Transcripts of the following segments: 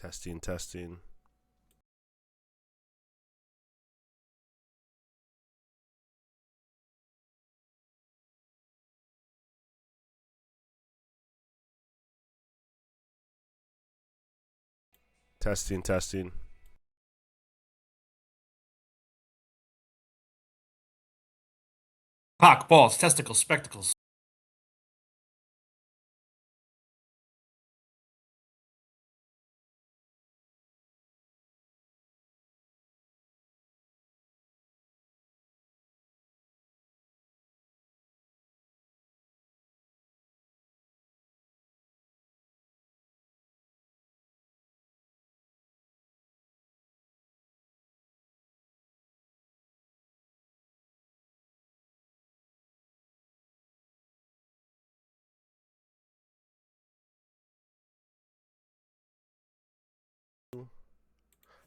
Testing, testing. Testing, testing. Cock, balls, testicles, spectacles.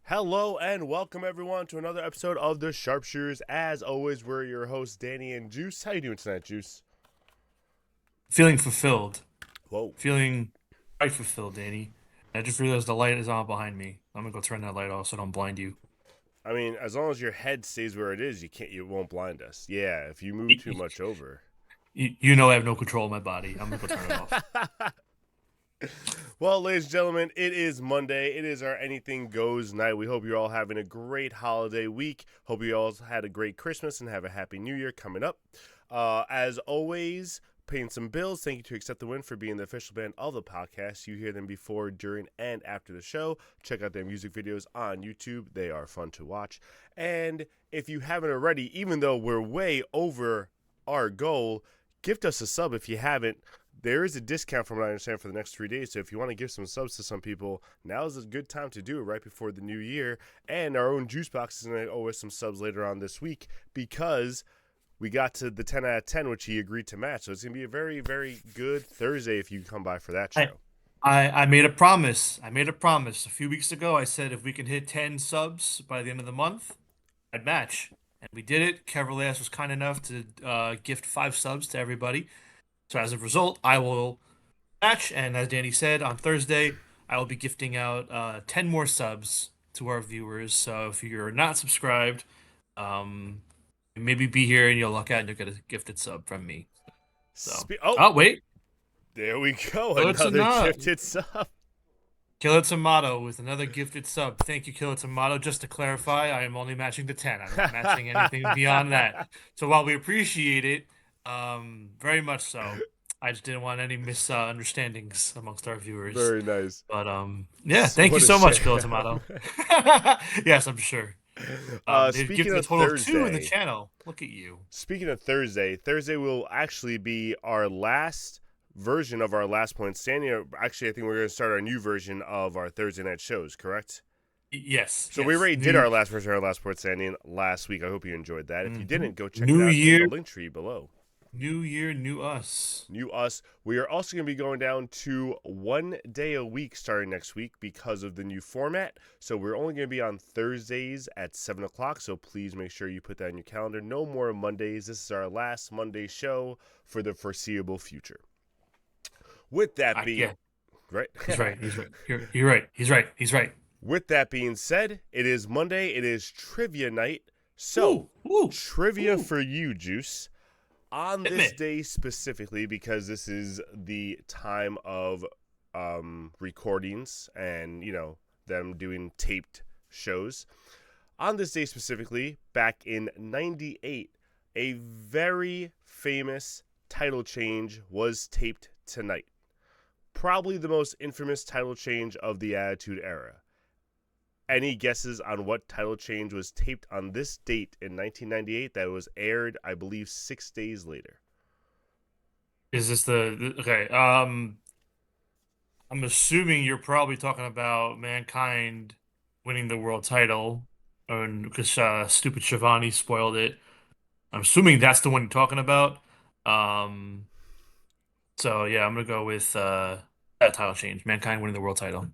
Hello and welcome everyone to another episode of the SharpSHOOTers. As always, we're your hosts, Danny and Juice. How you doing tonight, Juice? Feeling fulfilled. Whoa. Feeling quite fulfilled, Danny. I just realized the light is on behind me. I'm gonna go turn that light off so I don't blind you. I mean, as long as your head stays where it is, you won't blind us. Yeah, if you move You, too much over. you know I have no control of my body. I'm gonna go turn it off. Well, ladies and gentlemen, it is Monday. It is our Anything Goes night. We hope you're all having a great holiday week. Hope you all had a great Christmas and have a happy New Year coming up. As always, paying some bills. Thank you to Accept the Win for being the official band of the podcast. You hear them before, during, and after the show. Check out their music videos on YouTube. They are fun to watch. And if you haven't already, even though we're way over our goal, gift us a sub if you haven't. There is a discount from what I understand for the next 3 days. So if you want to give some subs to some people, now is a good time to do it right before the new year. And our own Juice Box is going to owe us some subs later on this week because we got to the 10 out of 10, which he agreed to match. So it's going to be a very, very good Thursday if you come by for that I, show. I made a promise. I made a promise a few weeks ago. I said if we can hit 10 subs by the end of the month, I'd match. And we did it. Kev was kind enough to gift 5 subs to everybody. So as a result, I will match. And as Danny said, on Thursday, I will be gifting out 10 more subs to our viewers. So if you're not subscribed, um, maybe be here and you'll luck out and you'll get a gifted sub from me. So, oh, wait. There we go. Killer Another Tsunade. gifted sub. Killer Tomato with another gifted sub. Thank you, Killer Tomato. Just to clarify, I am only matching the 10. I'm not matching anything beyond that. So while we appreciate it, very much so, I just didn't want any misunderstandings amongst our viewers. Very nice. But yeah, thank you so much, Killer Tomato. Yes, I'm sure. They've Speaking gifted a of total of 2 in the Thursday, channel. Look at you. speaking of Thursday will actually be our last version of our Last Point Standing. Actually, I think we're going to start our new version of our Thursday night shows, correct? Yes. So yes. we already did our last version of our Last Point Standing last week. I hope you enjoyed that. If you didn't, go check New it out year. in the link tree below. New year, new us. New us. We are also going to be going down to 1 day a week starting next week because of the new format. So we're only going to be on Thursdays at 7 o'clock. So please make sure you put that in your calendar. No more Mondays. This is our last Monday show for the foreseeable future. With that being, right? He's right. He's right. You're right. He's right. He's right. With that being said, it is Monday. It is trivia night. So, trivia for you, Juice. On this day specifically, because this is the time of recordings and, them doing taped shows. On this day specifically, back in 98, a very famous title change was taped tonight. Probably the most infamous title change of the Attitude Era. Any guesses on what title change was taped on this date in 1998 that was aired, I believe, 6 days later? Is this okay? I'm assuming you're probably talking about Mankind winning the world title, and because stupid Shivani spoiled it. I'm assuming that's the one you're talking about. Um, so yeah, I'm gonna go with that title change, Mankind winning the world title.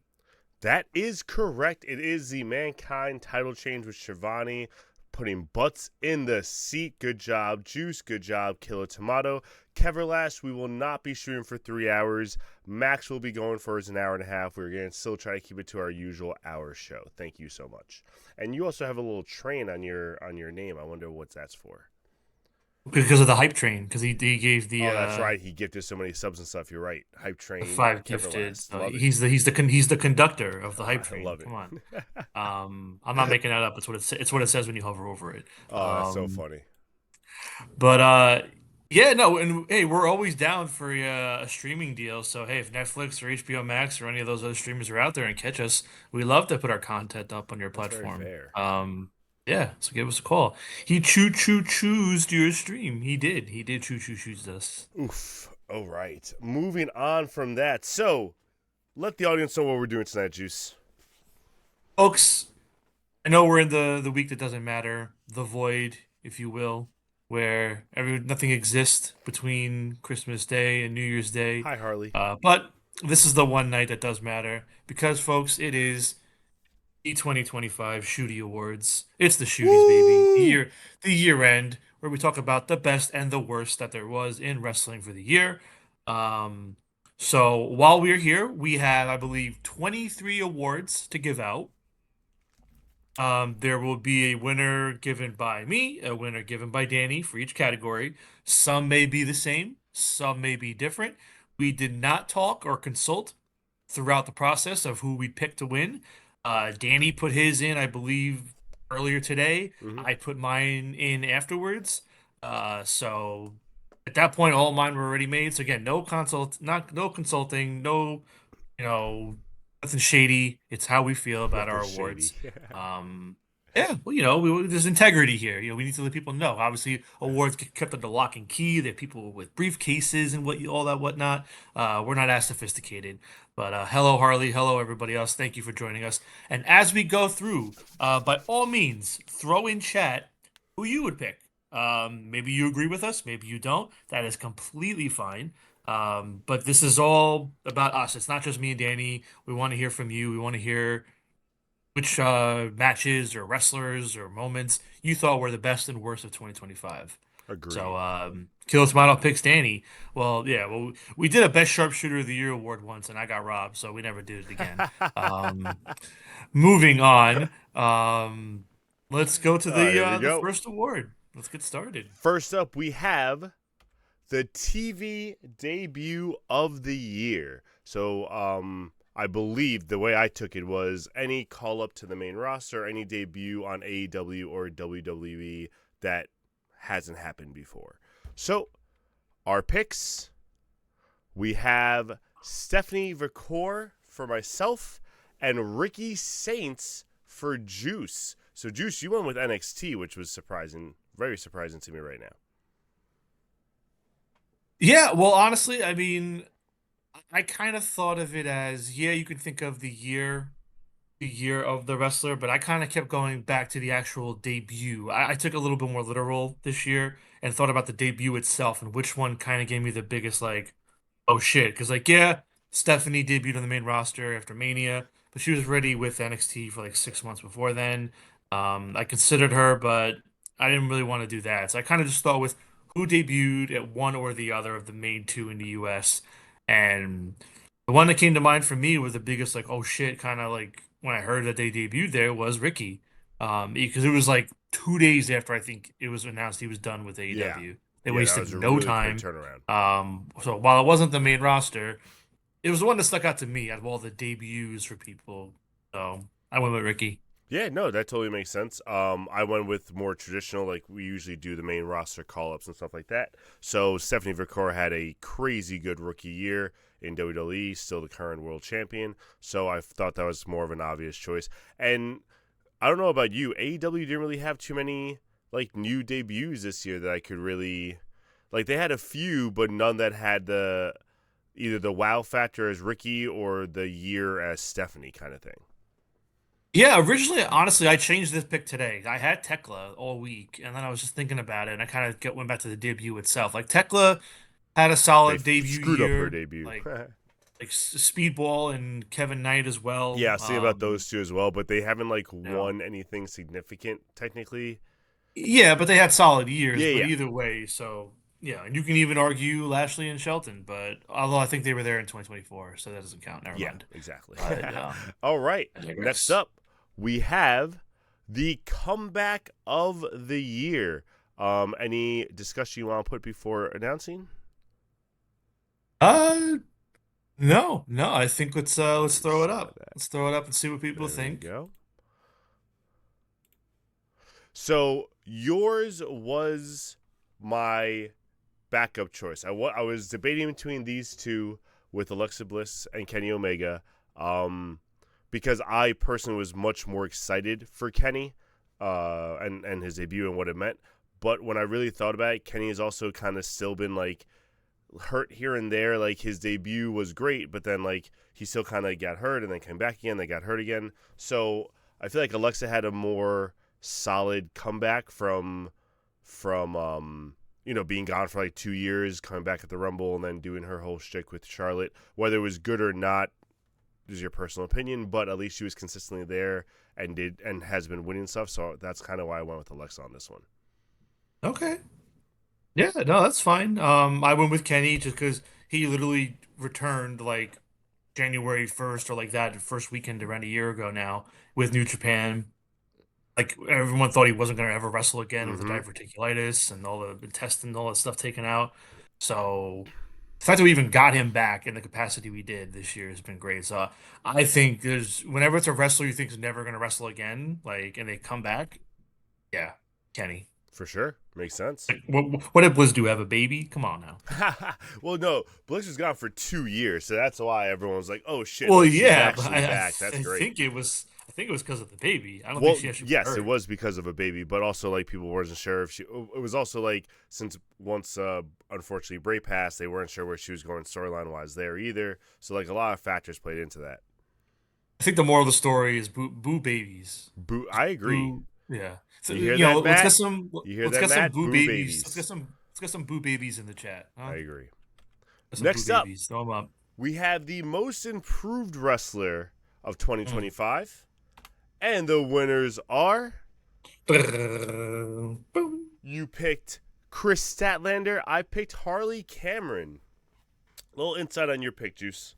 That is correct. It is the Mankind title change with Shivani. putting butts in the seat. Good job, Juice. Good job, Killer Tomato. Keverlash, we will not be shooting for 3 hours. Max will be going for an hour and a half. We're going to still try to keep it to our usual hour show. Thank you so much. And you also have a little train on your name. I wonder what that's for. Because of the hype train, because he gave Oh, that's right. He gifted so many subs and stuff. You're right. Hype the train, five gifted. Keverlast. So Love it. he's the conductor of the hype I train. love it. Come on. I'm not making that up. It's what it says when you hover over it. Oh, that's so funny. But yeah, no, and hey, we're always down for a streaming deal. So hey, if Netflix or HBO Max or any of those other streamers are out there and catch us, we love to put our content up on your That's very platform. fair. Yeah, so give us a call. He choosed your stream. He did. He did choose us. Oof. All right. Moving on from that. So, let the audience know what we're doing tonight, Juice. Folks, I know we're in the week that doesn't matter, the void, if you will, where nothing exists between Christmas Day and New Year's Day. Hi, Harley. But this is the one night that does matter because, folks, it is the 2025 Shootie Awards. It's the Shooties, baby. Woo! The year end, where we talk about the best and the worst that there was in wrestling for the year. Um, so while we're here, we have, I believe, 23 awards to give out. There will be a winner given by me, a winner given by Danny for each category. Some may be the same, some may be different. We did not talk or consult throughout the process of who we picked to win. Danny put his in, I believe, earlier today. Mm-hmm. I put mine in afterwards. So at that point, all mine were already made. So again, no consulting, no, you know, nothing shady. It's how we feel about Nothing our shady. awards. Yeah, well, there's integrity here. We need to let people know. Obviously, awards get kept under lock and key. There are people with briefcases and all that whatnot. We're not as sophisticated. But hello, Harley. Hello, everybody else. Thank you for joining us. And as we go through, by all means, throw in chat who you would pick. Maybe you agree with us. Maybe you don't. That is completely fine. But this is all about us. It's not just me and Danny. We want to hear from you. We want to hear which matches or wrestlers or moments you thought were the best and worst of 2025. So, Agreed. Killer Tomato picks Danny. Well, yeah, we did a Best Sharpshooter of the Year award once, and I got robbed, so we never did it again. Um, moving on, let's go to Here we the go. first award. Let's get started. First up, we have the TV debut of the year. So, I believe the way I took it was any call up to the main roster, any debut on AEW or WWE that hasn't happened before. So, our picks, we have Stephanie Vicor for myself and Ricky Saints for Juice. So, Juice, you went with NXT, which was surprising, very surprising to me right now. Yeah, well, honestly, I mean, I kind of thought of it as, yeah, you can think of the year of the wrestler, but I kind of kept going back to the actual debut. I took a little bit more literal this year and thought about the debut itself and which one kind of gave me the biggest, like, oh shit. Because, like, yeah, Stephanie debuted on the main roster after Mania, but she was ready with NXT for like 6 months before then. I considered her, but I didn't really want to do that. So I kind of just thought with who debuted at one or the other of the main two in the US. And the one that came to mind for me was the biggest, like, oh shit, kind of like when I heard that they debuted there was Ricky. Because it was like 2 days after I think it was announced he was done with Yeah. AEW. They Yeah, that wasted was a no really quick time. turnaround. So while it wasn't the main roster, it was the one that stuck out to me out of all the debuts for people. So I went with Ricky. Yeah, no, that totally makes sense. I went with more traditional, like we usually do the main roster call-ups and stuff like that. So Stephanie Vicor had a crazy good rookie year in WWE, still the current world champion. So I thought that was more of an obvious choice. And I don't know about you, AEW didn't really have too many like new debuts this year that I could really like. They had a few, but none that had the either the wow factor as Ricky or the year as Stephanie kind of thing. Yeah, originally, honestly, I changed this pick today. I had Tekla all week, and then I was just thinking about it, and I kind of went back to the debut itself. Like Tekla had a They solid debut screwed up her year, debut. like Speedball and Kevin Knight as well. Yeah, see about those two as well, but they haven't like No. won anything significant technically. Yeah, but they had solid years. Yeah, But yeah, either way, so yeah, and you can even argue Lashley and Shelton, but although I think they were there in 2024, so that doesn't count. Never yeah, mind. exactly. But All right. I Next digress. up, we have the comeback of the year. Any discussion you want to put before announcing? Uh, no, no. I think let's You throw it saw up. that. Let's throw it up and see what people There we think. go. So yours was my backup choice. I was debating between these two with Alexa Bliss and Kenny Omega, because I personally was much more excited for Kenny, and his debut and what it meant. But when I really thought about it, Kenny has also kind of still been like hurt here and there. Like his debut was great, but then like he still kind of got hurt and then came back again. They got hurt again. So I feel like Alexa had a more solid comeback from being gone for like 2 years, coming back at the Rumble, and then doing her whole shtick with Charlotte. Whether it was good or not is your personal opinion, but at least she was consistently there and has been winning stuff. So that's kind of why I went with Alexa on this one. Okay. Yeah, no, that's fine. I went with Kenny just because he literally returned like January 1st or like that first weekend around a year ago now with New Japan. Like everyone thought he wasn't going to ever wrestle again with the Mm-hmm. diverticulitis and all the intestine, all that stuff taken out. So the fact that we even got him back in the capacity we did this year has been great. So I think there's whenever it's a wrestler you think is never going to wrestle again, like and they come back, yeah, Kenny. For sure, makes sense. Like, what did Blizz do? Have a baby? Come on now. Well, no, Bliss was gone for 2 years, so that's why everyone's like, "Oh shit! Well, Like she's yeah, but actually back. That's I great." think it was because of the baby. I don't think Well, she actually was yes, it hurt. was because of a baby, but also like people wasn't sure if she. It was also like since once unfortunately Bray passed, they weren't sure where she was going storyline wise there either. So like a lot of factors played into that. I think the moral of the story is boo babies. Boo! I agree. Boo, yeah. So You hear that, Matt? You hear let's that, get some Matt? boo Boo babies. babies. Let's get some boo babies in the chat. I Huh? agree. Get some boo Next up, babies. Throw them up. we have the most improved wrestler of Mm. 2025, and the winners are. Boom. You picked Chris Statlander. I picked Harley Cameron. A little insight on your pick, Juice.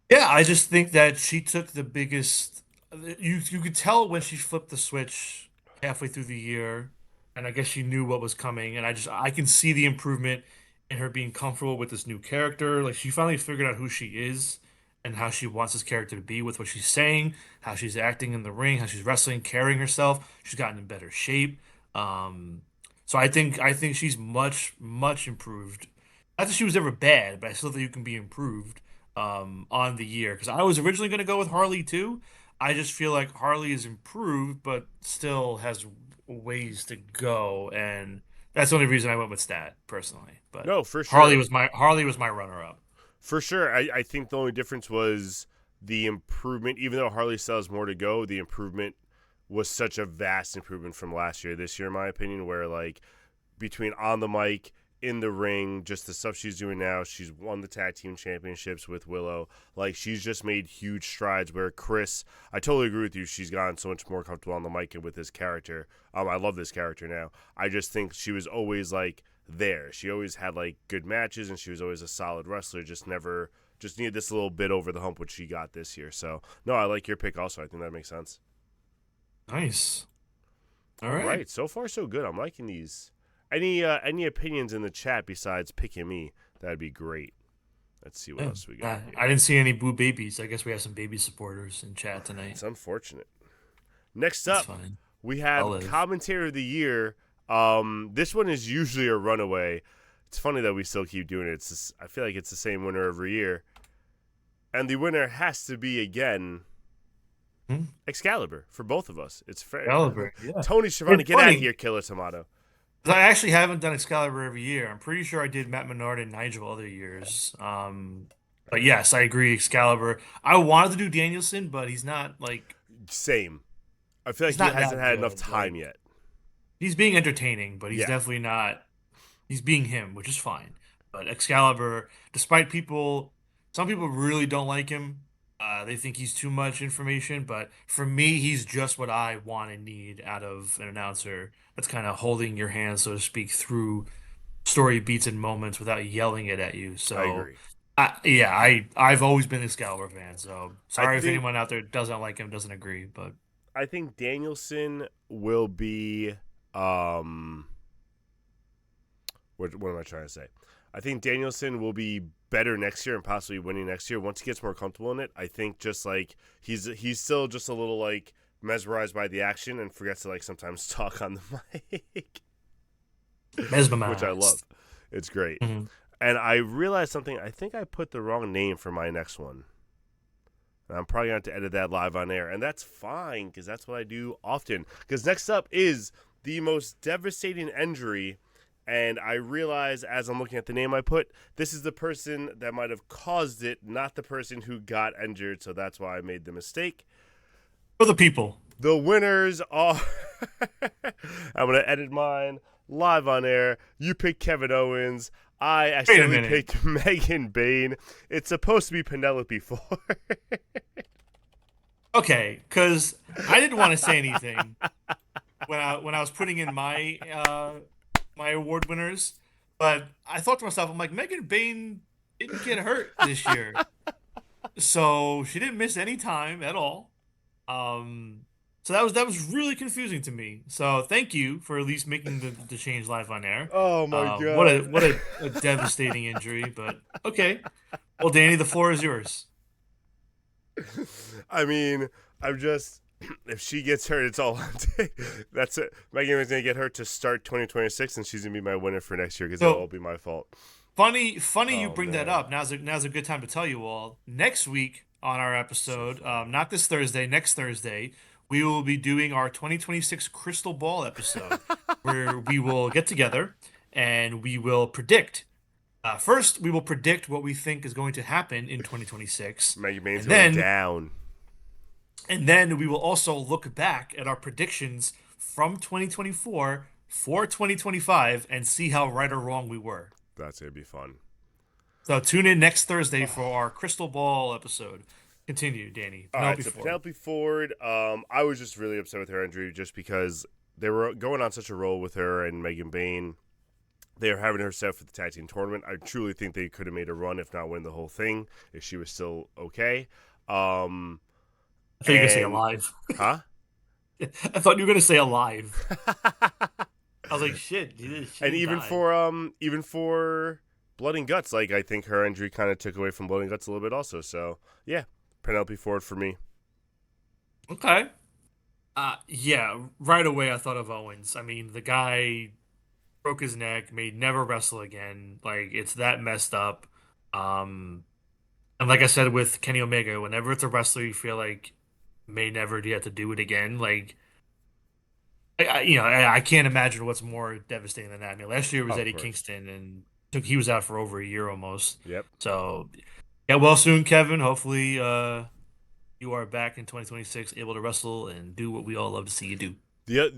Yeah, I just think that she took the biggest. You could tell when she flipped the switch halfway through the year, and I guess she knew what was coming. And I can see the improvement in her being comfortable with this new character. Like she finally figured out who she is and how she wants this character to be with what she's saying, how she's acting in the ring, how she's wrestling, carrying herself. She's gotten in better shape. Um, so I think she's much improved. Not that she was ever bad, but I still think you can be improved on the year because I was originally going to go with Harley too. I just feel like Harley is improved, but still has ways to go, and that's the only reason I went with Stat personally. But No, for sure. Harley was my runner up. For sure. I think the only difference was the improvement. Even though Harley still has more to go, the improvement was such a vast improvement from last year, this year, in my opinion, where like between on the mic, in the ring, just the stuff she's doing now. She's won the tag team championships with Willow. Like she's just made huge strides. Where Chris, I totally agree with you. She's gotten so much more comfortable on the mic and with this character. I love this character now. I just think she was always like there. She always had like good matches and she was always a solid wrestler. Just needed this little bit over the hump, which she got this year. So no, I like your pick also. I think that makes sense. Nice. All All right. right, so far so good. I'm liking these. Any opinions in the chat besides picking me? That'd be great. Let's see what Yeah. else we got I here. didn't see any boo babies. I guess we have some baby supporters in chat tonight. It's unfortunate. Next That's up, fine. we I'll have live. commentator of the year. This one is usually a runaway. It's funny that we still keep doing it. I feel like it's the same winner every year, and the winner has to be again Hmm? Excalibur for both of us. It's fair. Excalibur. Yeah. Tony Schiavone, It's get out of funny. here, Killer Tomato. 'Cause I actually haven't done Excalibur every year. I'm pretty sure I did Matt Menard and Nigel other years. But yes, I agree. Excalibur. I wanted to do Danielson, but he's not like Same. I feel like he's he not hasn't that had enough good. time Like yet. he's being entertaining, but he's Yeah. definitely not. He's being him, which is fine. But Excalibur, despite some people really don't like him. They think he's too much information, but for me, he's just what I want and need out of an announcer that's kind of holding your hand, so to speak, through story beats and moments without yelling it at you. I So, agree. I've always been a Excalibur fan. So I sorry if think anyone out there doesn't like him, doesn't agree, but I think Danielson will be um what am I trying to say? I think Danielson will be better next year and possibly winning next year once he gets more comfortable in it. I think just like he's still just a little like mesmerized by the action and forgets to like sometimes talk on the mic, which I love. mesmerized. It's great. Mhm. And I realized something. I think I put the wrong name for my next one. And I'm probably going to have to edit that live on air. And that's fine because that's what I do often. Because next up is the most devastating injury. And I realize as I'm looking at the name I put, this is the person that might have caused it, not the person who got injured. So that's why I made the mistake. For the people. The winners are. I'm going to edit mine live on air. You picked Kevin Owens. I Wait a accidentally minute. picked Megan Bain. It's supposed to be Penelope Ford. Okay, because I didn't want to say anything when I was putting in my award winners, but I thought to myself, I'm like, Megan Bain didn't get hurt this year, so she didn't miss any time at all. Um, so that was really confusing to me. So thank you for at least making the change live on air. Oh my What a god. what a devastating injury, but okay. Well, Danny, the floor is yours. I mean, I'm just if she gets hurt, it's all on that's it. Megan was gonna get hurt to start 2026, and she's gonna be my winner for next year because it'll all So be my fault. funny you Oh bring that man, up. Now's a good time to tell you all. Next week on our so episode, funny. not this Thursday, next Thursday, we will be doing our 2026 Crystal Ball episode, where we will get together and we will predict. First, we will predict what we think is going to happen in 2026, Megan Bain's and going then down. and then we will also look back at our predictions from 2024 for 2025 and see how right or wrong we were. That's gonna be fun. So tune in next Thursday for our Crystal Ball episode. Continue, Danny. All right, Penelope so Ford. Penelope Ford. I was just really upset with her injury just because they were going on such a roll with her and Megan Bain. They are having her set for the tag team tournament. I truly think they could have made a run, if not win the whole thing, if she was still okay. Um, I thought you were gonna say and alive. huh? I thought you were gonna say alive. I was like, shit, she And didn't die. even for Blood and Guts, like I think her injury kind of took away from Blood and Guts a little bit also. So yeah, Penelope Ford for me. Okay. Yeah, right away I thought of Owens. I mean, the guy broke his neck, may never wrestle again. Like, it's that messed up. Um, and like I said with Kenny Omega, whenever it's a wrestler you feel like may never do have to do it again, like I can't imagine what's more devastating than that. I mean, last year was Of Eddie course. Kingston, and he was out for over a year almost. Yep. So, yeah, well soon, Kevin. Hopefully, you are back in 2026, able to wrestle and do what we all love to see you do.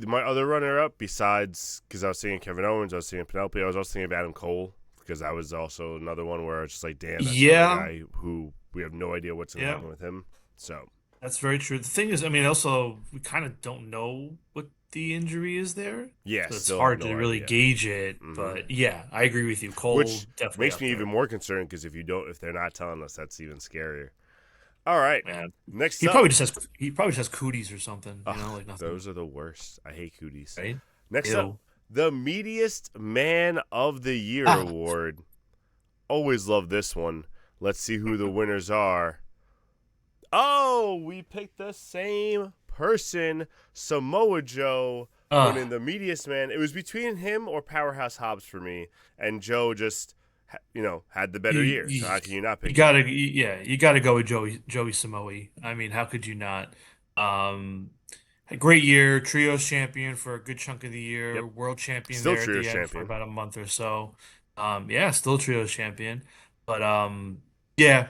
My other runner up, besides because I was seeing Kevin Owens, I was seeing Penelope, I was also thinking of Adam Cole because that was also another one where I was just like, damn, that's another Yeah, guy who we have no idea what's gonna yeah, happen with him. So that's very true. The thing is, I mean, also we kind of don't know what the injury is there, yeah, so it's still have hard no to really idea. gauge it. Hmm. But yeah, I agree with you. Cole Which definitely makes up me even there. more concerned because if they're not telling us, that's even scarier. All right, Man, next he up. probably just has he probably just has cooties or something. You know, Ugh, like nothing. those are the worst. I hate cooties. Right? Next up, Ew. the meatiest man of the year Ah, award. Always love this one. Let's see who the winners are. Oh, we picked the same person. Samoa Joe winning ah. the meatiest man. It was between him or Powerhouse Hobbs for me, and Joe just, had the better You, year. you So how can you not you pick him? gotta yeah, you gotta go with Joey Samoa. I mean, how could you not? Um, a great year, trios champion for a good chunk of the year, Yep. world champion Still there at Trios the end for champion. about a month or so. Yeah, still trios champion, but yeah,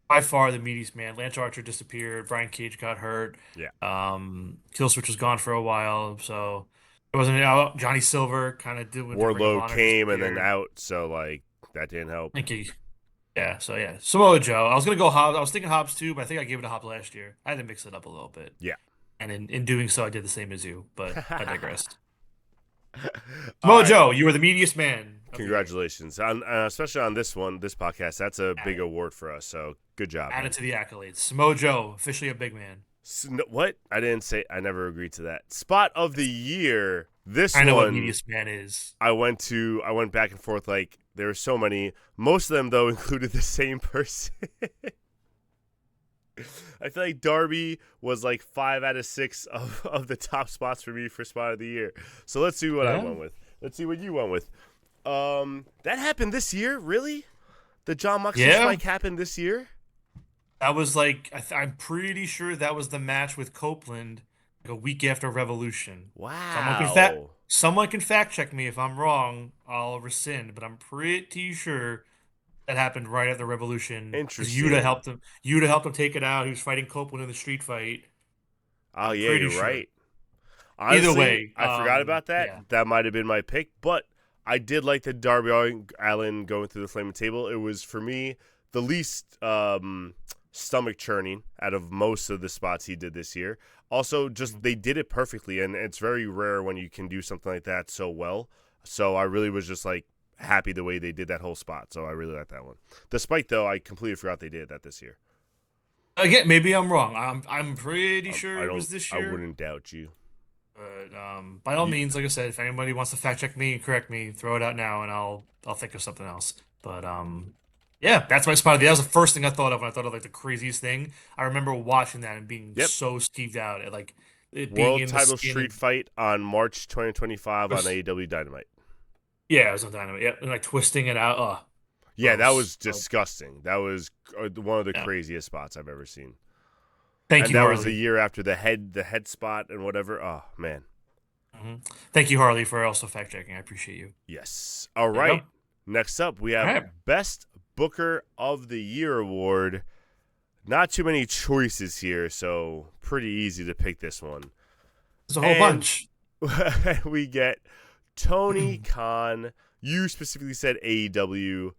by far the meatiest man. Lance Archer disappeared. Brian Cage got hurt. Yeah. Killswitch was gone for a while, so it wasn't out. Johnny Silver kind of did went to Ring of Wardlow Honor, came and then disappeared. out, so like that didn't help. Thank you. Yeah, so yeah, Samoa Joe. I was gonna go Hobbs. I was thinking Hobbs too, but I think I gave it a Hobbs last year. I had to mix it up a little bit, Yeah. and in doing so, I did the same as you. But I digressed. All Samoa right. Joe, you were the meatiest man of the year. Congratulations on especially on this one, this podcast. That's a Add big it, award for us. So good job, add it man. to the accolades. Samoa Joe, officially a big man. What? I didn't say. I never agreed to that. Spot of the year. This I know what one meatiest man is. I went back and forth. Like there were so many. Most of them though included the same person. I feel like Darby was like 5 out of 6 of the top spots for me for spot of the year. So let's see what I Yeah, went with. Let's see what you went with. That happened this year, really? The John Moxley yeah. spike happened this year? That was like I'm pretty sure that was the match with Copeland like a week after Revolution. Wow. Someone can fact check me if I'm wrong. I'll rescind, but I'm pretty sure that happened right after Revolution because Interesting. Yuta helped him take it out. He was fighting Copeland in the street fight. Oh I'm yeah, pretty you're sure. right. Either Honestly, way, I forgot about that. yeah. That might have been my pick, but I did like the Darby Allen going through the flaming table. It was for me the least stomach churning out of most of the spots he did this year. Also, just they did it perfectly, and it's very rare when you can do something like that so well. So I really was just like happy the way they did that whole spot. So I really like that one. Despite though, I completely forgot they did that this year. Again, maybe I'm wrong. I'm pretty sure I it was don't. this I year. wouldn't doubt you. But by all You means, like I said, if anybody wants to fact check me and correct me, throw it out now, and I'll think of something else. But yeah, that's my spot of the. That was the first thing I thought of when I thought of like the craziest thing. I remember watching that and being Yep. so skeeved out at like it being World in the title skin street and fight on March 2025 on twist. AEW Dynamite. Yeah, it was on Dynamite. Yeah, and like twisting it out. Oh, Yeah, that gross. was disgusting. That was one of the Yeah. craziest spots I've ever seen. Thank And you, that was the Harley. year after the head spot and whatever. Oh man. hmm Thank you, Harley, for also fact checking. I appreciate you. Yes. All There you right. go. Next up, we All have right. Best Booker of the Year award. Not too many choices here, so pretty easy to pick this one. There's a whole And bunch. we get Tony Khan. You specifically said AEW.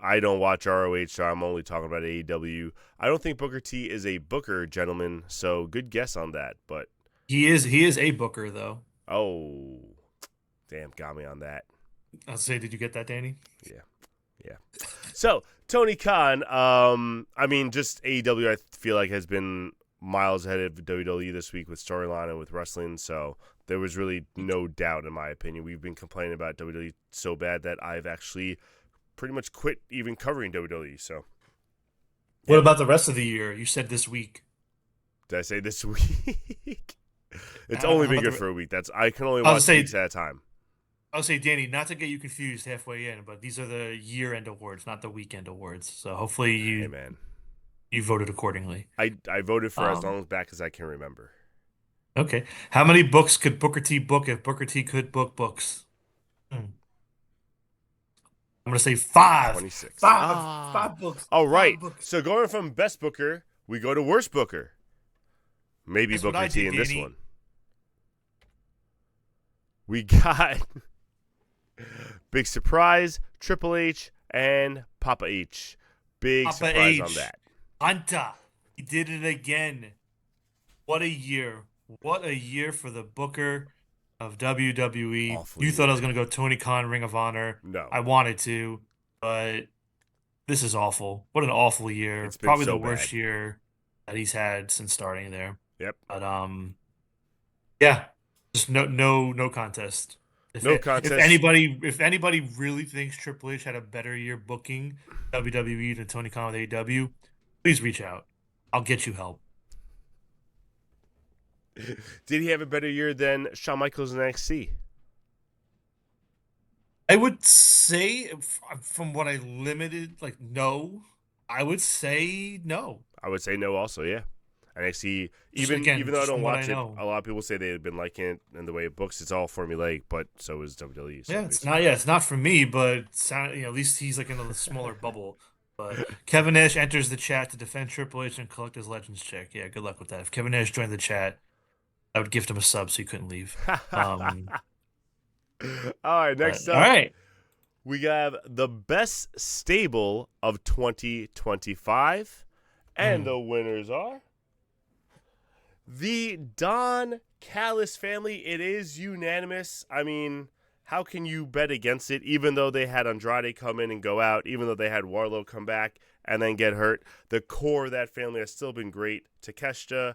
I don't watch ROH, so I'm only talking about AEW. I don't think Booker T is a booker, gentlemen, so good guess on that. But, He is a booker though. oh, damn, got me on that. I'll say, did you get that, Danny? Yeah, yeah. So, Tony Khan, I mean, just AEW, I feel like, has been miles ahead of WWE this week with storyline and with wrestling, so there was really no doubt, in my opinion. We've been complaining about WWE so bad that I've actually pretty much quit even covering WWE, so, What yeah. about the rest of the year? You said this week. Did I say this week? It's How only about been good the? for a week. I can only I was watch say, weeks at a time. Danny, not to get you confused halfway in, but these are the year-end awards, not the weekend awards. So hopefully Hey you man, you voted accordingly. I voted for as Um, long back as I can remember. okay. How many books could Booker T book if Booker T could book books? Hmm. I'm gonna say five. 26. Five. Ah, Five books. all right. Five books. So going from best booker, we go to worst booker. Maybe That's what Booker I T did, in this Danny. one. We got big surprise, Triple H and Papa H. Big Papa surprise on H. that. Hunter. He did it again. What a year. What a year for the Booker of WWE. Awful You thought I year. was going to go Tony Khan, Ring of Honor. No, I wanted to, but this is awful. What an awful year. it's been Probably the so bad. worst year that he's had since starting there. Yep. But yeah, just no contest. No If contest. anybody really thinks Triple H had a better year booking WWE than Tony Khan with AEW, please reach out. I'll get you help. Did he have a better year than Shawn Michaels in NXT? I would say, from what I limited, like no, I would say no. I would say no also, yeah. NXT, Just even again, though I just don't from what I watch it, know. a lot of people say they had been liking it and the way it books. It's all formulaic, but so is WWE. So Yeah, big it's not. Yeah, surprise. it's not for me, but at least he's like in a smaller bubble. But Kevin Nash enters the chat to defend Triple H and collect his Legends check. Yeah, good luck with that. If Kevin Nash joined the chat, I would gift him a sub so he couldn't leave. Um, All right, but next all up, right, We have the best stable of 2025, and Mm. the winners are the Don Callis family. It is unanimous. I mean, how can you bet against it? Even though they had Andrade come in and go out, even though they had Warlow come back and then get hurt, the core of that family has still been great. Takeshita,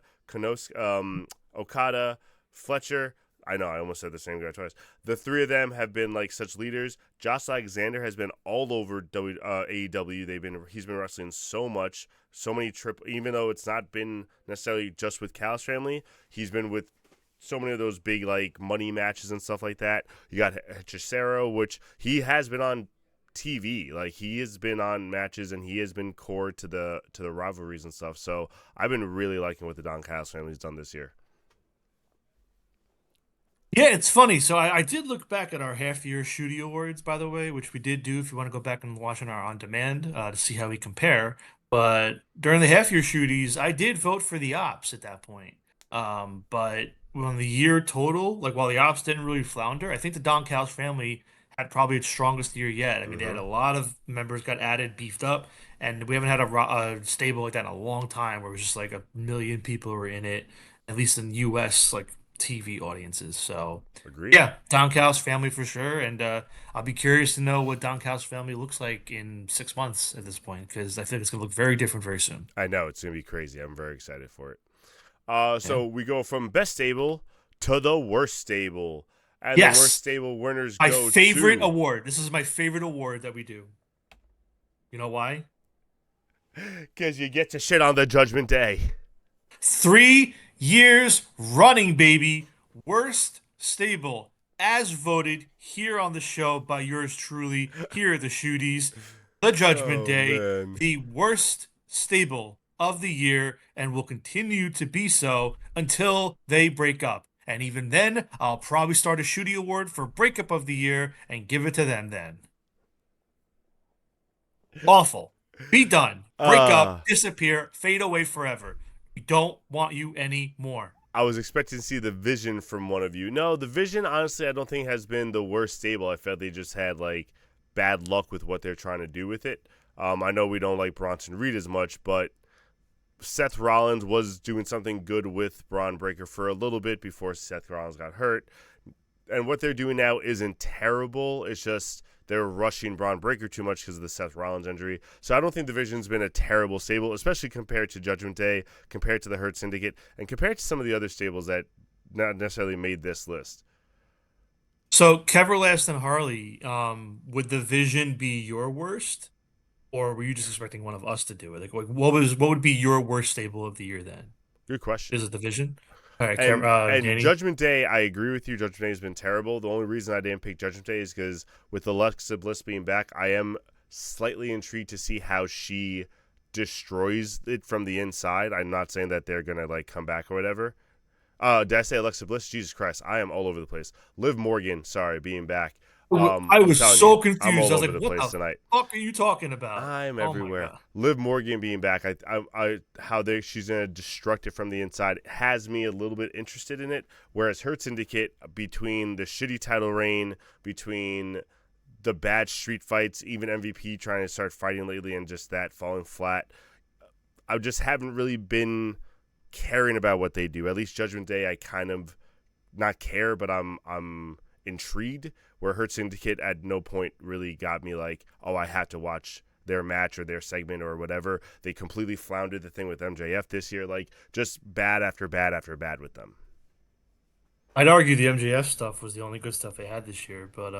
Okada, Fletcher. I know I almost said the same guy twice. The three of them have been like such leaders. Josh Alexander has been all over AEW. He's been wrestling so much, so many even though it's not been necessarily just with Cal's family, he's been with so many of those big like money matches and stuff like that. You got Chisero, which he has been on TV. Like he has been on matches and he has been core to the rivalries and stuff. So I've been really liking what the Don Callis family's done this year. Yeah, it's funny. So I did look back at our half-year Shootie Awards, by the way, which we did do if you want to go back and watch on our on-demand to see how we compare. But during the half-year Shooties, I did vote for the Ops at that point. But when the year total, like while the Ops didn't really flounder, I think the Don Callis family had probably its strongest year yet. I mean, they had Mm-hmm. a lot of members got added, beefed up, and we haven't had a stable like that in a long time where it was just like a million people were in it, at least in US like TV audiences. So Agreed. yeah, Don Callis family for sure, and I'll be curious to know what Don Callis family looks like in 6 months at this point because I think it's gonna look very different very soon. I know it's gonna be crazy. I'm very excited for it. Yeah. So we go from best stable to the worst stable, and the worst Yes, stable winners my go favorite to award. This is my favorite award that we do. You know why? because you get to shit on the Judgment Day. 3 years running, baby. Worst stable, as voted here on the show by yours truly, here at the Shooties, the Judgment Oh Day, man. the worst stable of the year, and will continue to be so until they break up. And even then, I'll probably start a Shootie Award for breakup of the year and give it to them then. Awful. Be done. Break up, Uh disappear, fade away forever. We don't want you anymore. I was expecting to see the vision from one of you. No, the vision honestly I don't think has been the worst stable. I felt they just had like bad luck with what they're trying to do with it. I know we don't like Bronson Reed as much, but Seth Rollins was doing something good with Braun Breaker for a little bit before Seth Rollins got hurt. And what they're doing now isn't terrible. It's just they're rushing Braun Breaker too much because of the Seth Rollins injury. So I don't think Division's been a terrible stable, especially compared to Judgment Day, compared to the Hurt Syndicate, and compared to some of the other stables that not necessarily made this list. So, Keverlast and Harley, would the Vision be your worst, or were you just expecting one of us to do it? Like, what would be your worst stable of the year then? Good question. Is it the Vision? All right, And Danny. Judgment Day, I agree with you. Judgment Day has been terrible. The only reason I didn't pick Judgment Day is because with Alexa Bliss being back, I am slightly intrigued to see how she destroys it from the inside. I'm not saying that they're gonna like come back or whatever. Did I say Alexa Bliss? Jesus Christ, I am all over the place. Liv Morgan, sorry, being back. I I'm was telling so you, I'm confused. all I was over like, the "What place the tonight. fuck are you talking about?" I'm Oh my everywhere. God. Liv Morgan being back, she's gonna destruct it from the inside has me a little bit interested in it. Whereas Hurt Syndicate, between the shitty title reign, between the bad street fights, even MVP trying to start fighting lately, and just that falling flat, I just haven't really been caring about what they do. At least Judgment Day, I kind of not care, but I'm intrigued. Where Hurt Syndicate at no point really got me like, oh, I had to watch their match or their segment or whatever. They completely floundered the thing with MJF this year, like just bad after bad after bad with them. I'd argue the MJF stuff was the only good stuff they had this year, but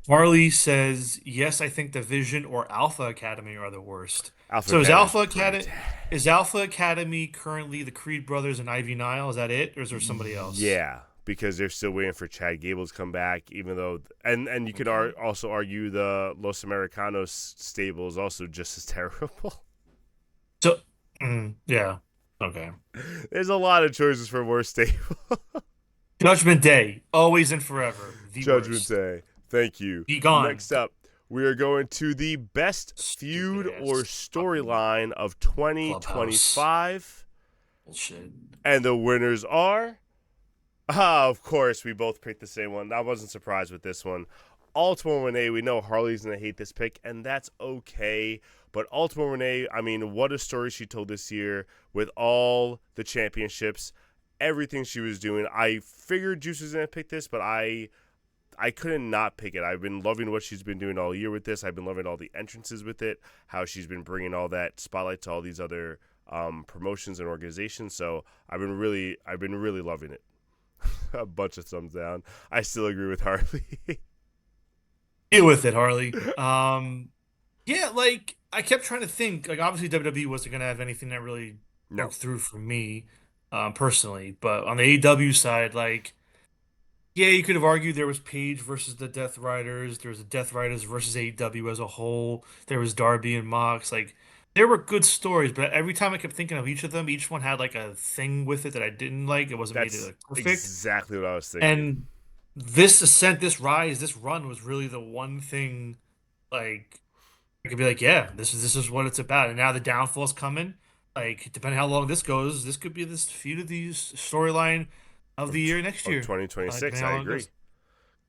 Marley says, yes, I think the Vision or Alpha Academy are the worst. Alpha So Academy's pretty. Is Alpha Academy currently the Creed brothers and Ivy Nile? Is that it, or is there somebody else? Yeah, because they're still waiting for Chad Gable to come back, even though and you could Okay. also argue the Los Americanos stable is also just as terrible. So, yeah, okay. There's a lot of choices for worst stable. Judgment Day, always and forever, the Judgment worst. Day. Thank you. Be gone. Next up, we are going to the best Stupid feud or ass fucking storyline of clubhouse 2025. bullshit. And the winners are, of course, we both picked the same one. I wasn't surprised with this one. Ultimo Renee, we know Harley's going to hate this pick, and that's okay. But Ultimo Renee, I mean, what a story she told this year with all the championships, everything she was doing. I figured Juice was going to pick this, but I couldn't not pick it. I've been loving what she's been doing all year with this. I've been loving all the entrances with it, how she's been bringing all that spotlight to all these other promotions and organizations. So I've been really loving it. A bunch of thumbs down. I still agree with Harley. Deal with it, Harley. Yeah, like I kept trying to think. Like obviously WWE wasn't gonna have anything that really No, broke through for me, personally. But on the AEW side, like yeah, you could have argued there was Page versus the Death Riders. There was the Death Riders versus AEW as a whole. There was Darby and Mox. Like there were good stories, but every time I kept thinking of each of them, each one had like a thing with it that I didn't like. It wasn't made it that's like, perfect. exactly what I was thinking. And this ascent, this rise, this run was really the one thing like I could be like, yeah, this is what it's about. And now the downfall's coming. Like, depending how long this goes, this could be this feud of the storyline of the year next Of year. 2026, Depending I how long it agree. goes.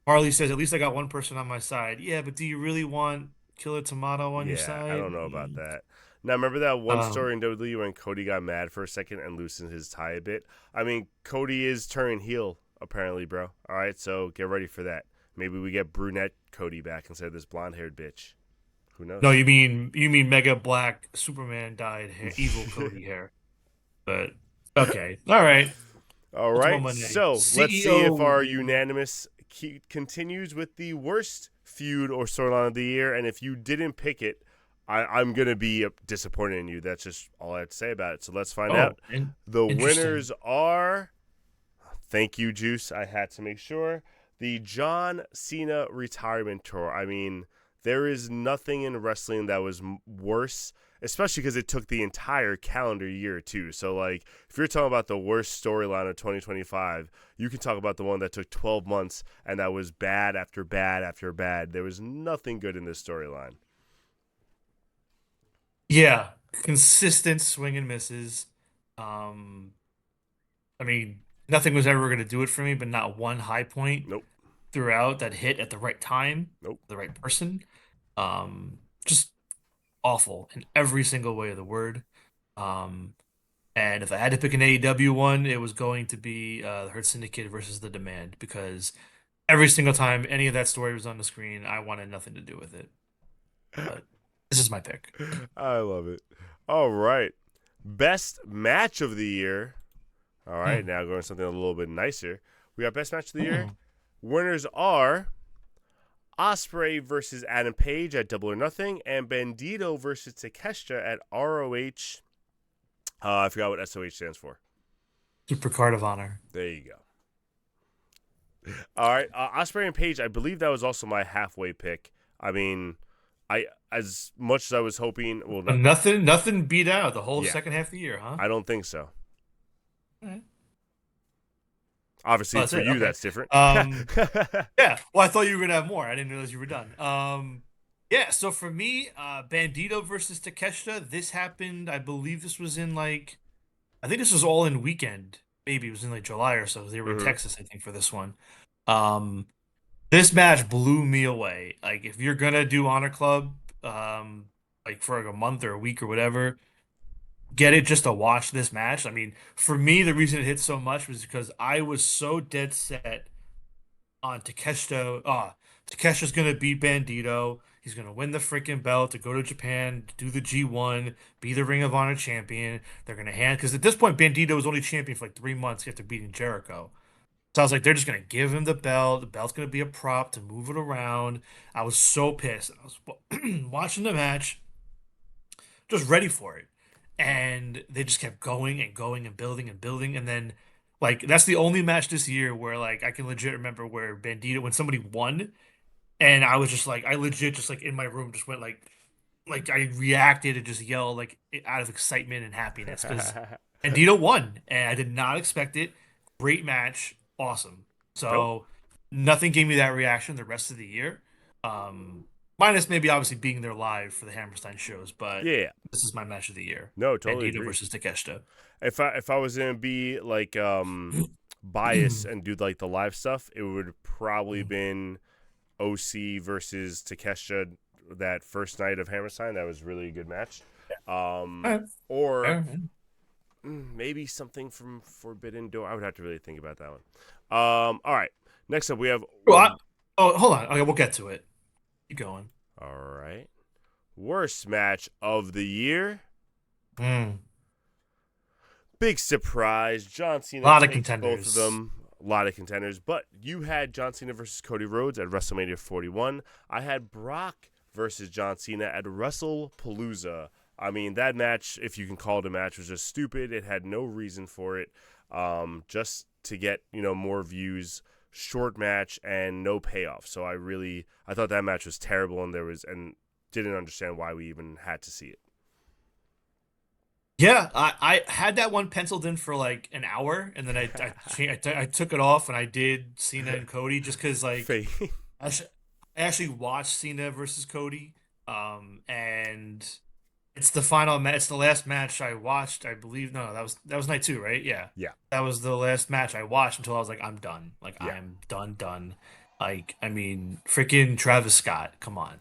Harley says, at least I got one person on my side. Yeah, but do you really want Killer Tomato on your Yeah, I side? don't know about that. Now, remember that one Um, story in WWE when Cody got mad for a second and loosened his tie a bit? I mean, Cody is turning heel, apparently, bro. All right, so get ready for that. Maybe we get brunette Cody back instead of this blonde-haired bitch. Who no, knows? you mean Mega Black Superman dyed hair, evil Cody hair. But okay, all right. All Ultimo right, Monday, so let's see if CEO, our baby. unanimous continues with the worst feud or storyline of the year. And if you didn't pick it, I'm going to be disappointed in you. That's just all I have to say about it. So let's find Oh, out. The interesting. winners are, thank you, Juice. I had to make sure, the John Cena retirement tour. I mean, there is nothing in wrestling that was worse, especially because it took the entire calendar year too. So like, if you're talking about the worst storyline of 2025, you can talk about the one that took 12 months and that was bad after bad after bad. There was nothing good in this storyline. Yeah, consistent swing and misses. Um, I mean, nothing was ever going to do it for me, but not one high point Nope. throughout that hit at the right time, Nope. the right person. Just awful in every single way of the word. Um, and if I had to pick an AEW one, it was going to be the Hurt Syndicate versus the Demand because every single time any of that story was on the screen, I wanted nothing to do with it. But this is my pick. I love it. All right. Best match of the year. All right, Mm. now going to something a little bit nicer. We got best match of the year. Mm. Winners are Osprey versus Adam Page at Double or Nothing, and Bandito versus Takeshita at ROH. I forgot what SOH stands for. Super Card of Honor. There you go. All right, Osprey and Page. I believe that was also my halfway pick. I mean, I as much as I was hoping. Well, not. Nothing beat out the whole Yeah, second half of the year, huh? I don't think so. All right. Oh, Obviously, that's for it. you, Okay. that's different. Yeah. Well, I thought you were gonna have more. I didn't realize you were done. Yeah. So for me, Bandito versus Takeshita. This happened. I believe this was in like, I think this was all in weekend. Maybe it was in like July or so. They were in hmm Texas, I think, for this one. Um, this match blew me away. Like, if you're gonna do Honor Club, like for like a month or a week or whatever, get it just to watch this match. I mean, for me, the reason it hit so much was because I was so dead set on Takeshita. Takeshista's gonna beat Bandito. He's gonna win the freaking belt to go to Japan, do the G1, be the Ring of Honor champion. They're gonna hand because at this point Bandito was only champion for like 3 months after beating Jericho. So I was like, they're just gonna give him the belt. The belt's gonna be a prop to move it around. I was so pissed. I was watching the match, just ready for it. And they just kept going and going and building and building. And then, like, that's the only match this year where, like, I can legit remember where Bandito, when somebody won, and I was just like, I legit just, like, in my room just went, like, I reacted and just yelled, like, out of excitement and happiness because Bandito won. And I did not expect it. Great match. Awesome. Nope. So, nothing gave me that reaction the rest of the year. Minus maybe obviously being there live for the Hammerstein shows, but Yeah. this is my match of the year. No, totally Bandito agree. versus Takeshita. If I was gonna be like biased and do like the live stuff, it would probably been OC versus Takeshita that first night of Hammerstein. That was really a good match. All right. Or Fair, yeah. maybe something from Forbidden Door. I would have to really think about that one. All right. Next up, we have. Well, oh, hold on. Okay, we'll get to it. Keep going. All right. Worst match of the year. Mm. Big surprise. John A Cena lot of takes both of contenders. them. A lot of contenders. But you had John Cena versus Cody Rhodes at WrestleMania 41. I had Brock versus John Cena at WrestlePalooza. I mean, that match, if you can call it a match, was just stupid. It had no reason for it. Just to get, more views. Short match and no payoff. So I thought that match was terrible, and didn't understand why we even had to see it. Yeah, I had that one penciled in for like an hour, and then I took it off, and I did Cena and Cody just because like Fake. I, sh I actually watched Cena versus Cody, and it's the final match. It's the last match I watched. I believe no, that was night two, right? Yeah, Yeah, that was the last match I watched until I was like, I'm done. Like yeah, I'm done. Like I mean, freaking Travis Scott, come on.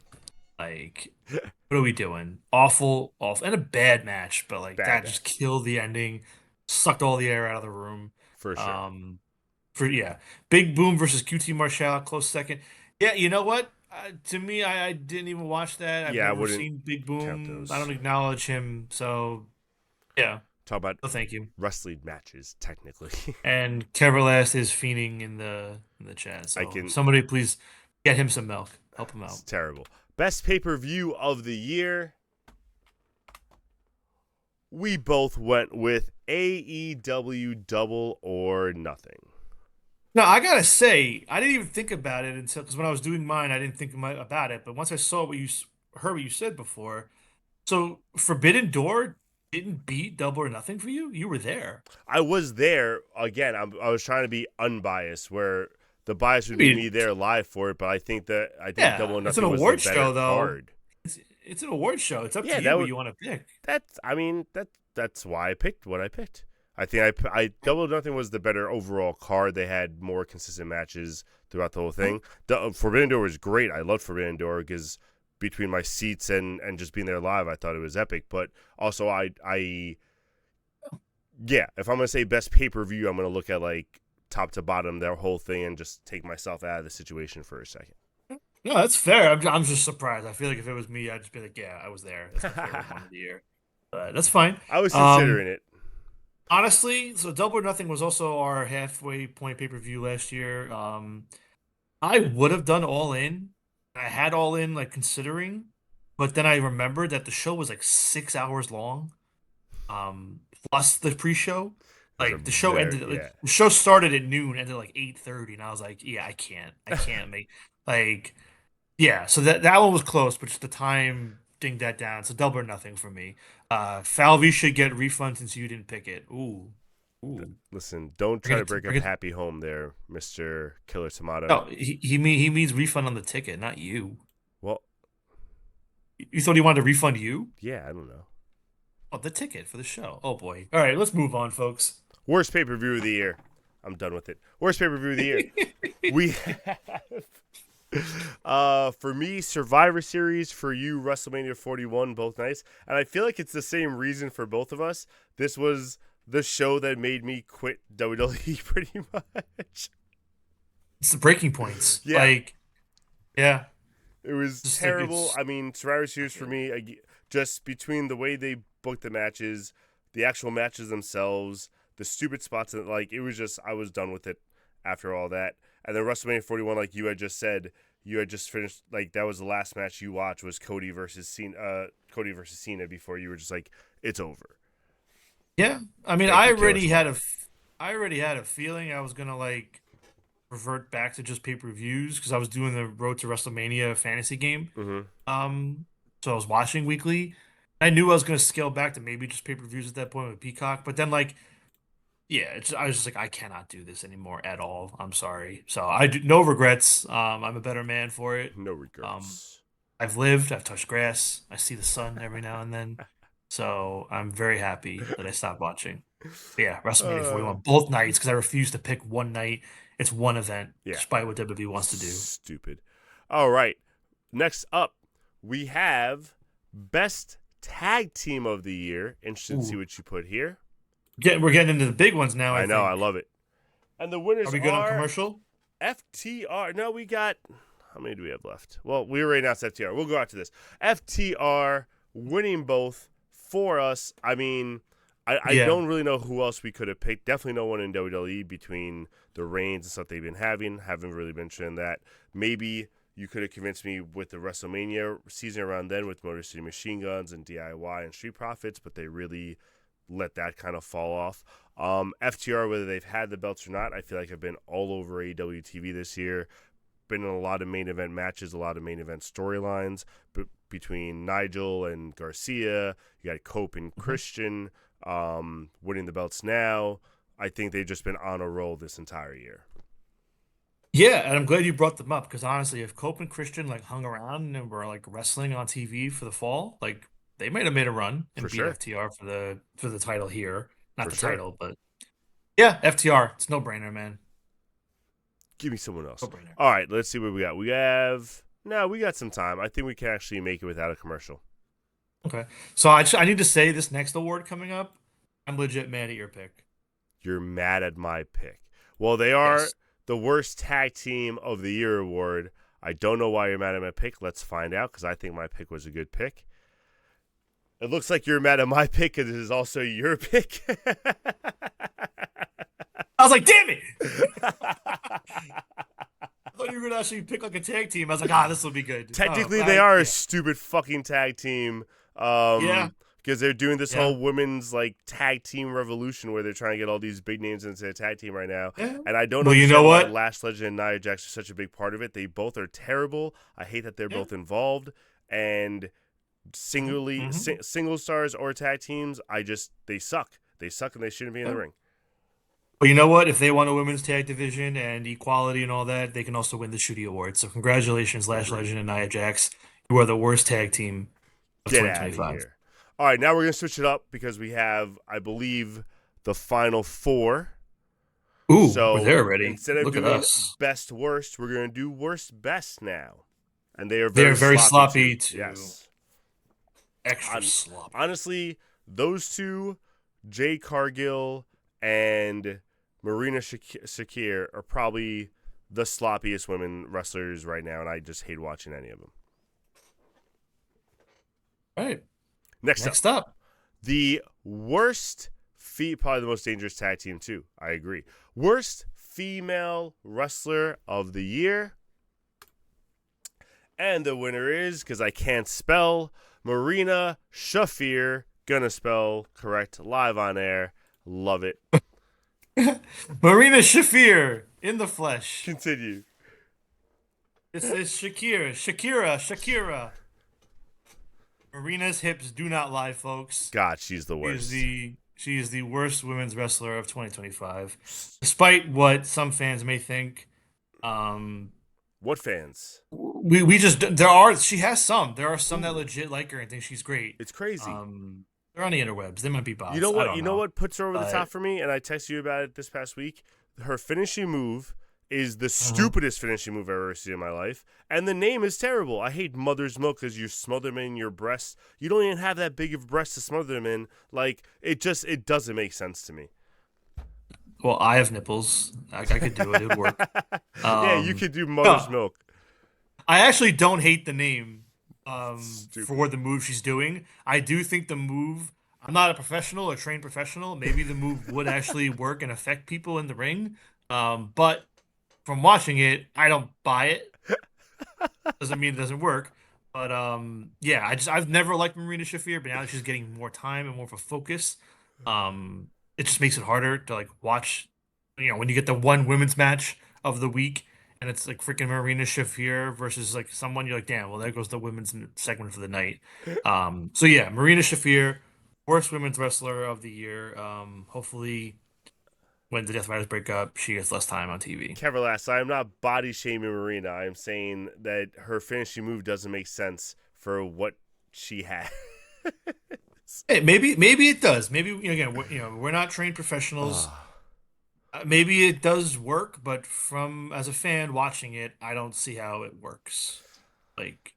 Like, what are we doing? Awful, awful, and a bad match, but like bad that just match killed the ending, sucked all the air out of the room. for sure. Um, for yeah, Big Boom versus QT Marshall, close second. Yeah, you know what? To me, I didn't even watch that. I've Yeah, I never wouldn't seen Big count Boom. I those. don't acknowledge him, so yeah. Talk about No, thank you. wrestling matches, technically. And Keverlast is fiending in the chat, I so can. somebody please get him some milk. Help him It's out. terrible. Best pay per view of the year. We both went with AEW Double or Nothing. No, I gotta say, I didn't even think about it until because when I was doing mine, I didn't think about it. But once I saw heard what you said before, so Forbidden Door didn't beat Double or Nothing for you. You were there. I was there again. I was trying to be unbiased, where the bias I would be me mean, there live for it. But I think Double yeah, or it's an Nothing was the award better show though. card. It's an award show. It's up to Yeah, you that what was you want to pick. that's. I mean that's why I picked what I picked. I think I Double or Nothing was the better overall card. They had more consistent matches throughout the whole thing. Forbidden Door was great. I loved Forbidden Door because between my seats and just being there live, I thought it was epic. But also, yeah, if I'm gonna say best pay per view, I'm gonna look at like top to bottom their whole thing and just take myself out of the situation for a second. No, that's fair. I'm just surprised. I feel like if it was me, I'd just be like, yeah, I was there. That's my favorite one of the year. But that's fine. I was Um, considering it. Honestly, so Double or Nothing was also our halfway point pay-per-view last year. I would have done All In. I had All In like considering, but then I remembered that the show was like 6 hours long. Um, Plus the pre-show. It was a Like the show very ended like yeah. the show started at noon, ended like 8:30, and I was like, yeah, I can't make like yeah. So that one was close, but just the time dinged that down. So Double or Nothing for me. Falvey should get refund since you didn't pick it. Ooh, ooh. Listen, don't try Bring to it, break up bring it. Happy Home there, Mister Killer Tomato. No, he means refund on the ticket, not you. Well, You thought he wanted to refund you? yeah, I don't know. Oh, the ticket for the show. Oh boy. All right, let's move on, folks. Worst pay per view of the year. I'm done with it. Worst pay per view of the year. We have for me, Survivor Series, for you, WrestleMania 41, both nice. And I feel like it's the same reason for both of us. This was the show that made me quit WWE pretty much. It's the breaking points. Yeah, Like, yeah, it was just like terrible. it's I mean, Survivor Series for me, just between the way they booked the matches, the actual matches themselves, the stupid spots, and like it was just I was done with it after all that. And then WrestleMania 41, like you had just said, you had just finished. Like that was the last match you watched was Cody versus Cena. Cody versus Cena. Before you were just like, it's over. yeah. I mean, Thank you, Killer Tomato. I already had a feeling I was gonna like revert back to just pay-per-views because I was doing the Road to WrestleMania fantasy game. Mm-hmm. Um, so I was watching weekly. I knew I was gonna scale back to maybe just pay-per-views at that point with Peacock, but then like yeah, I was just like, I cannot do this anymore at all. I'm sorry. So I do no regrets. I'm a better man for it. No Um, regrets. I've lived, I've touched grass, I see the sun every now and then. So I'm very happy that I stopped watching. But yeah, WrestleMania uh, 41, both nights, because I refuse to pick one night. It's one event, yeah, despite what WWE wants to do. stupid. All right. Next up, we have best tag team of the year. Interested to see Ooh, what you put here. we're getting into the big ones now, I I know, I think. love it. And the Are winners we good on are commercial? FTR. No, we got how many do we have left? Well, we already announced FTR. We'll go out to this. FTR winning both for us. I mean, I Yeah. don't really know who else we could have picked. Definitely no one in WWE between the reigns and stuff they've been having. Haven't really mentioned that. Maybe you could have convinced me with the WrestleMania season around then with Motor City Machine Guns and DIY and Street Profits, but they really let that kind of fall off. FTR, whether they've had the belts or not, I feel like I've been all over AEW TV this year. Been in a lot of main event matches, a lot of main event storylines between Nigel and Garcia. You got Cope and Christian winning the belts now. I think they've just been on a roll this entire year. Yeah, and I'm glad you brought them up because honestly, if Cope and Christian like hung around and were like wrestling on TV for the fall, like they might have made a run For and beat sure. FTR for the title here. Not For the sure. title, but yeah, FTR. It's no brainer, man. Give me someone else. No brainer. All right, let's see what we got. We got some time. I think we can actually make it without a commercial. Okay. So I need to say this next award coming up, I'm legit mad at your pick. You're mad at my pick. Well, they are Yes. the worst tag team of the year award. I don't know why you're mad at my pick. Let's find out because I think my pick was a good pick. It looks like you're mad at my pick because it is also your pick. I was like, damn it! I thought you were gonna actually pick like a tag team. I was like, this will be good. Technically, they are a Yeah. stupid fucking tag team. Yeah. Because they're doing this Yeah. whole women's like tag team revolution where they're trying to get all these big names into their tag team right now. Yeah. And I don't Well, you know understand why what? Lash Legend and Nia Jax are such a big part of it. They both are terrible. I hate that they're Yeah. both involved. And Mm-hmm. single stars or tag teams, they suck. They suck and they shouldn't be in the Yeah. ring. But you know what? If they want a women's tag division and equality and all that, they can also win the Shootie Award. So congratulations, Lash Agreed. Legend and Nia Jax. You are the worst tag team of Get out of 2025. here. All right, now we're going to switch it up because we have, I believe, the final four. Ooh, we're So there already. instead of Look at doing us. best worst, we're going to do worst best now. And they are They're very very sloppy sloppy too. too. Yes. Extra sloppy. Honestly, those two, Jay Cargill and Marina Shakir, are probably the sloppiest women wrestlers right now, and I just hate watching any of them. All right. Next Next up, up. the worst probably the most dangerous tag team too. I agree. Worst female wrestler of the year. And the winner is, because I can't spell, Marina Shafir. Gonna spell correct live on air. Love it. Marina Shafir in the flesh. Continue. It's Shakira. Marina's hips do not lie, folks. God, she's the She is worst. she is the worst women's wrestler of 2025, despite what some fans may think. What fans? We just there are some that legit like her and think she's great. It's crazy. They're on the interwebs. They might be bots. You know I what? don't You know know. what puts her over the But top for me? And I texted you about it this past week. Her finishing move is the stupidest finishing move I've ever seen in my life. And the name is terrible. I hate mother's milk because you smother them in your breasts. You don't even have that big of breasts to smother them in. Like, it doesn't make sense to me. well, I have nipples. I could do it. It would work. Yeah, you could do mother's No, milk. I actually don't hate the name Stupid. for the move she's doing. I do think the move, I'm not a professional or trained professional. Maybe the move would actually work and affect people in the ring. But from watching it, I don't buy it. Doesn't mean it doesn't work. But yeah, I've never liked Marina Shafir, but now that she's getting more time and more of a focus, it just makes it harder to like watch. You know, when you get the one women's match of the week and it's like freaking Marina Shafir versus like someone, you're like, damn, well there goes the women's segment for the night. So yeah, Marina Shafir, worst women's wrestler of the year. Hopefully when the Death Riders break up, she gets less time on TV. Keverlass, I am not body shaming Marina. I am saying that her finishing move doesn't make sense for what she had. Hey, maybe it does. Maybe again, we're not trained professionals. Maybe it does work, but from as a fan watching it, I don't see how it works. Like,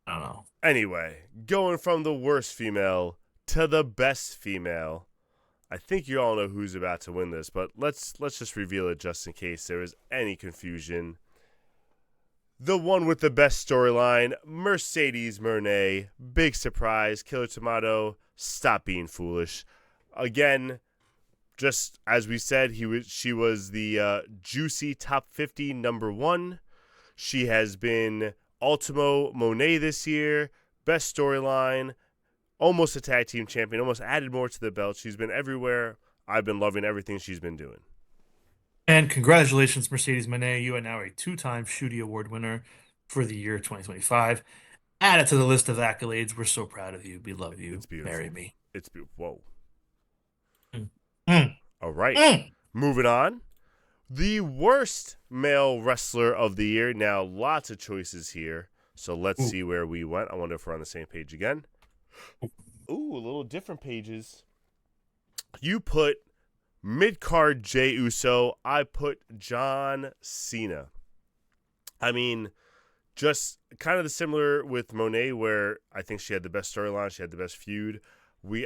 I don't know. Anyway, going from the worst female to the best female. I think you all know who's about to win this, but let's just reveal it just in case there is any confusion. The one with the best storyline, Mercedes Moné. Big surprise. Killer Tomato, stop being foolish. Again, just as we said, she was the juicy top 50 number one. She has been Ultimo Monet this year. Best storyline. Almost a tag team champion. Almost added more to the belt. She's been everywhere. I've been loving everything she's been doing. And congratulations, Mercedes Moné. You are now a two-time Shootie Award winner for the year 2025. Add it to the list of accolades. We're so proud of you. We love you. It's beautiful. Marry me. It's beautiful. Whoa. Mm. Mm. All right. Mm. Moving on. The worst male wrestler of the year. Now, lots of choices here. So let's Ooh. see where we went. I wonder if we're on the same page again. Ooh, a little different pages. You put mid-card Jey Uso. I put John Cena. I mean, just kind of the similar with Monet, where I think she had the best storyline. She had the best feud.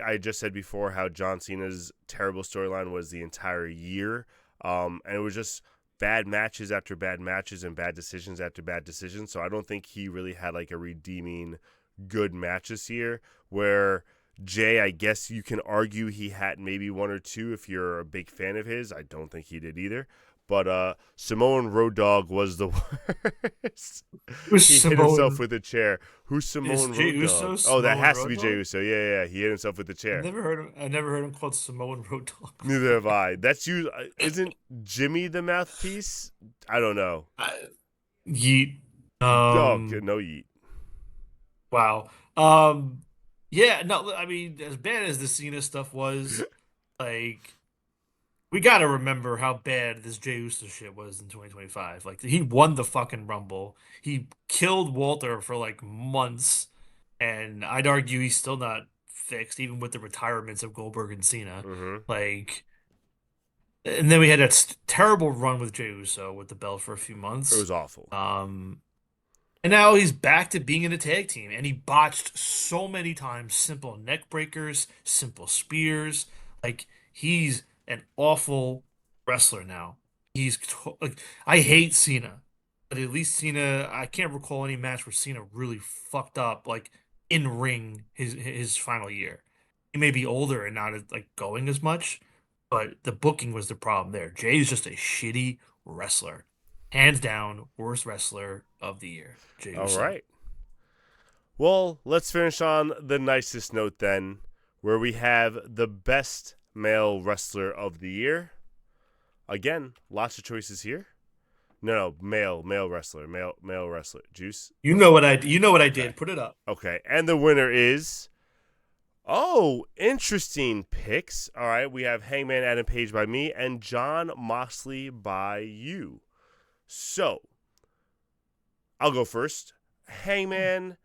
I just said before how John Cena's terrible storyline was the entire year. And it was just bad matches after bad matches and bad decisions after bad decisions. So I don't think he really had like a redeeming good matches here. Where Jay, I guess you can argue he had maybe one or two if you're a big fan of his. I don't think he did either. But Samoan Road Dogg was the worst. Who's He hit himself Samoan? with a chair. Who's Is Samoan Jey Road Uso Dogg? Oh, that Samoan has to Road be Jey Dogg? Uso. Yeah. He hit himself with the I chair. never heard him. I never heard him called Samoan Road Dogg. Neither have I. That's you. Isn't Jimmy the mouthpiece? I don't know. Yeet. Oh, no yeet. Wow. Um. Yeah. No. I mean, as bad as the Cena stuff was, like, we got to remember how bad this Jey Uso shit was in 2025. Like, he won the fucking Rumble. He killed Walter for like months, and I'd argue he's still not fixed, even with the retirements of Goldberg and Cena. Mm-hmm. Like, and then we had that terrible run with Jey Uso with the belt for a few It months. was awful. Um, and now he's back to being in a tag team, and he botched so many times simple neck breakers, simple spears. Like, he's an awful wrestler now. Like, I hate Cena, but at least Cena, I can't recall any match where Cena really fucked up like in ring his final year. He may be older and not as, like going as much, but the booking was the problem there. Jay's just a shitty wrestler. Hands down, worst wrestler of the year, Jey All Uso. right. Well, let's finish on the nicest note then, where we have the best male wrestler of the year. Again, lots of choices here. No, male wrestler, male wrestler. Juice. You know what I Okay. did. Put it up. Okay, and the winner is. Oh, interesting picks. All right, we have Hangman Adam Page by me and John Moxley by you. So, I'll go first. Hangman,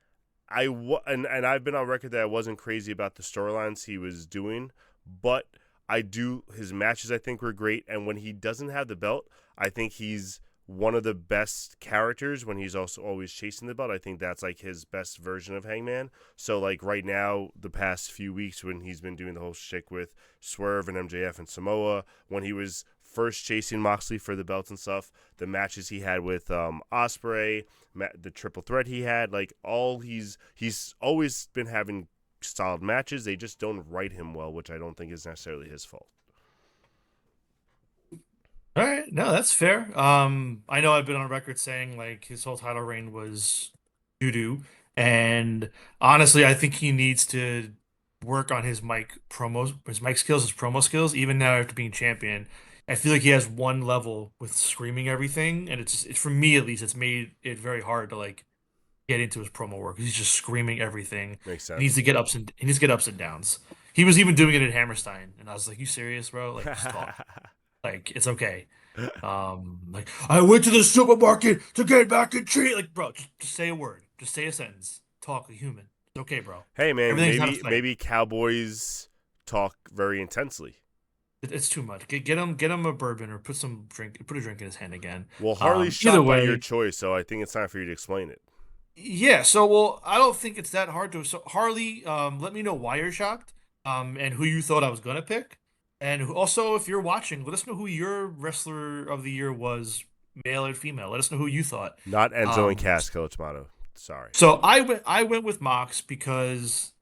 and I've been on record that I wasn't crazy about the storylines he was doing, but his matches I think were great, and when he doesn't have the belt, I think he's one of the best characters when he's also always chasing the belt. I think that's like his best version of Hangman. So like right now, the past few weeks when he's been doing the whole shtick with Swerve and MJF and Samoa, when he was first chasing Moxley for the belts and stuff, the matches he had with Ospreay, the triple threat he had, like he's always been having solid matches. They just don't write him well, which I don't think is necessarily his fault. All right, no, that's fair. I know I've been on record saying like his whole title reign was doo-doo, and honestly, I think he needs to work on his mic skills, his promo skills. Even now after being champion, I feel like he has one level with screaming everything, and it's for me at least, it's made it very hard to like get into his promo work. He's just screaming everything. Makes He needs to sense. get he needs to get ups and downs. He was even doing it at Hammerstein, and I was like, "You serious, bro? Like, just talk." Like it's okay. Like I went to the supermarket to get back and treat. Like, bro, just say a word. Just say a sentence. Talk like a human. It's okay, bro. Hey man, Everything's not a maybe fight. cowboys talk very intensely. It's too much. Get him a bourbon or put a drink in his hand again. Well, Harley's Either shocked by your way, choice, so I think it's time for you to explain it. yeah. So, well, I don't think it's that hard to. So, Harley, let me know why you're shocked, and who you thought I was gonna pick, and also if you're watching, let us know who your wrestler of the year was, male or female. Let us know who you thought. Not Enzo and Um, Cass, Coach Motto. Sorry. so I went with Mox because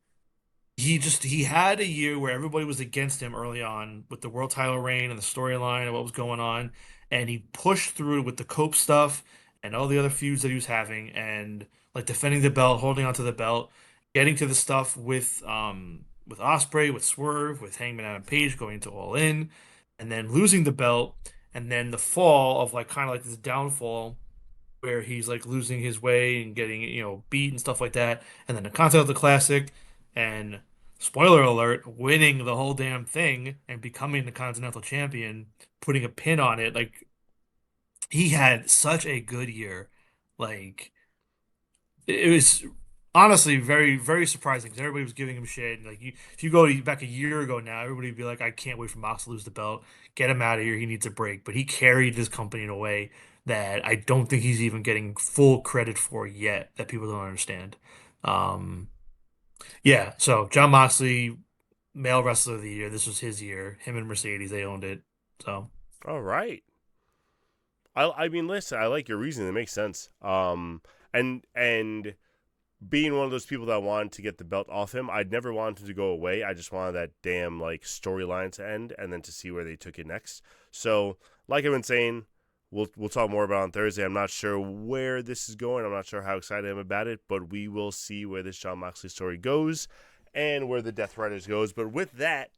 he had a year where everybody was against him early on with the world title reign and the storyline and what was going on, and he pushed through with the Cope stuff and all the other feuds that he was having, and like defending the belt, holding onto the belt, getting to the stuff with Osprey, with Swerve, with Hangman Adam Page going to All In, and then losing the belt, and then the fall of like kind of like this downfall where he's like losing his way and getting, beat and stuff like that. And then the Continental Classic and spoiler alert, winning the whole damn thing and becoming the Continental Champion, putting a pin on it. Like he had such a good year. Like it was honestly very, very surprising because everybody was giving him shit. Like if you go back a year ago now, everybody would be like, I can't wait for Mox to lose the belt. Get him out of here. He needs a break. But he carried his company in a way that I don't think he's even getting full credit for yet, that people don't understand. Um, yeah, so John Moxley, male wrestler of the year. This was his year. Him and Mercedes, they owned it. So All right. I mean, listen, I like your reasoning. It makes sense. And being one of those people that wanted to get the belt off him, I'd never wanted him to go away. I just wanted that damn like storyline to end and then to see where they took it next. So, like I've been saying, we'll talk more about it on Thursday. I'm not sure where this is going. I'm not sure how excited I am about it, but we will see where this Jon Moxley story goes and where the Death Riders goes. But with that,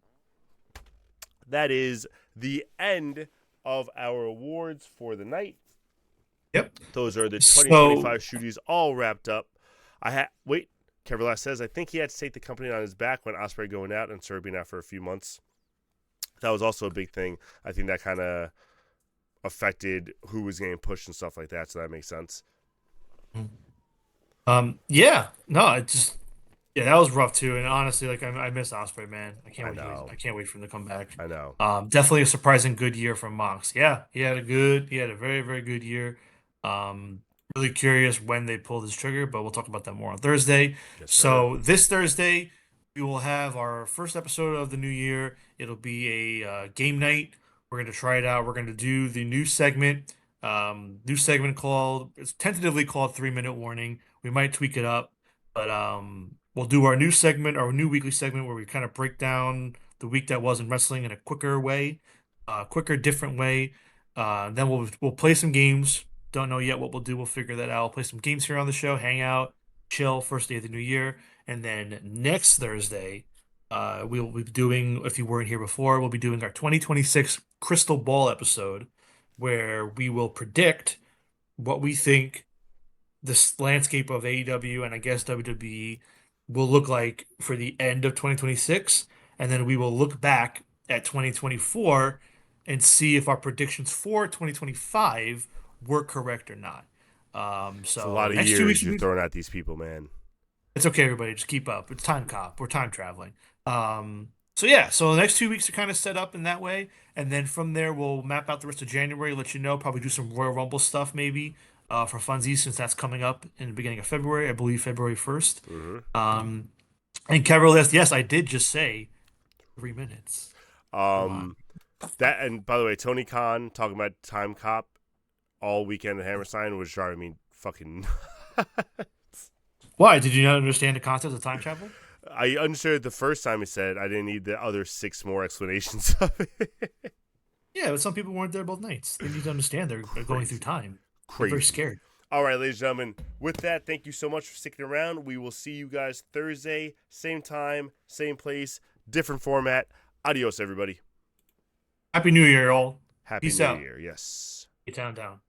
that is the end of our awards for the night. yep. Those are the So 2025 Shooties all wrapped up. Wait. Kevlar says I think he had to take the company on his back when Osprey going out and Swerve being out for a few months. That was also a big thing. I think that kind of affected who was getting pushed and stuff like that. So that makes sense. yeah, no, it just yeah, that was rough too. And honestly, like I miss Osprey, man. I know. I can't wait for him to come back. I know. Definitely a surprising good year from Mox. Yeah, he had a very, very good year. Um, really curious when they pull this trigger, but we'll talk about that more on Thursday. Yes, sir. So this Thursday, we will have our first episode of the new year. It'll be a game night. We're gonna try it out. We're gonna do the new segment called it's tentatively called 3 Minute Warning. We might tweak it up, but we'll do our new segment, our new weekly segment where we kind of break down the week that was in wrestling in a quicker way, quicker, different way. Then we'll play some games. Don't know yet what we'll do. We'll figure that out. We'll play some games here on the show, hang out, chill, first day of the new year. And then next Thursday, we'll be doing, if you weren't here before, we'll be doing our 2026 Crystal Ball episode where we will predict what we think this landscape of AEW and I guess WWE will look like for the end of 2026. And then we will look back at 2024 and see if our predictions for 2025 were correct or not. It's a So lot the of next 2 weeks, years you're throwing at these people, man. it's okay, everybody. Just keep up. It's time cop. We're time traveling. So yeah, so the next 2 weeks are kind of set up in that way, and then from there we'll map out the rest of January, let you know, probably do some Royal Rumble stuff maybe for funsies since that's coming up in the beginning of February, I believe February 1st. Mm-hmm. And Kevin list, yes, I did just say 3 minutes. Hold on. Um, that and by the way, Tony Khan talking about Time Cop all weekend at Hammerstein was driving me fucking. Why? Did you not understand the concept of time travel? I understood the first time he said it. I didn't need the other 6 more explanations of it. Yeah, but some people weren't there both nights. They need to understand they're going through Crazy. time. They're very Crazy. scared. All right, ladies and gentlemen. With that, thank you so much for sticking around. We will see you guys Thursday, same time, same place, different format. Adios, everybody. Happy New Year, all. Happy Peace New out. Year. Yes. Get down, down.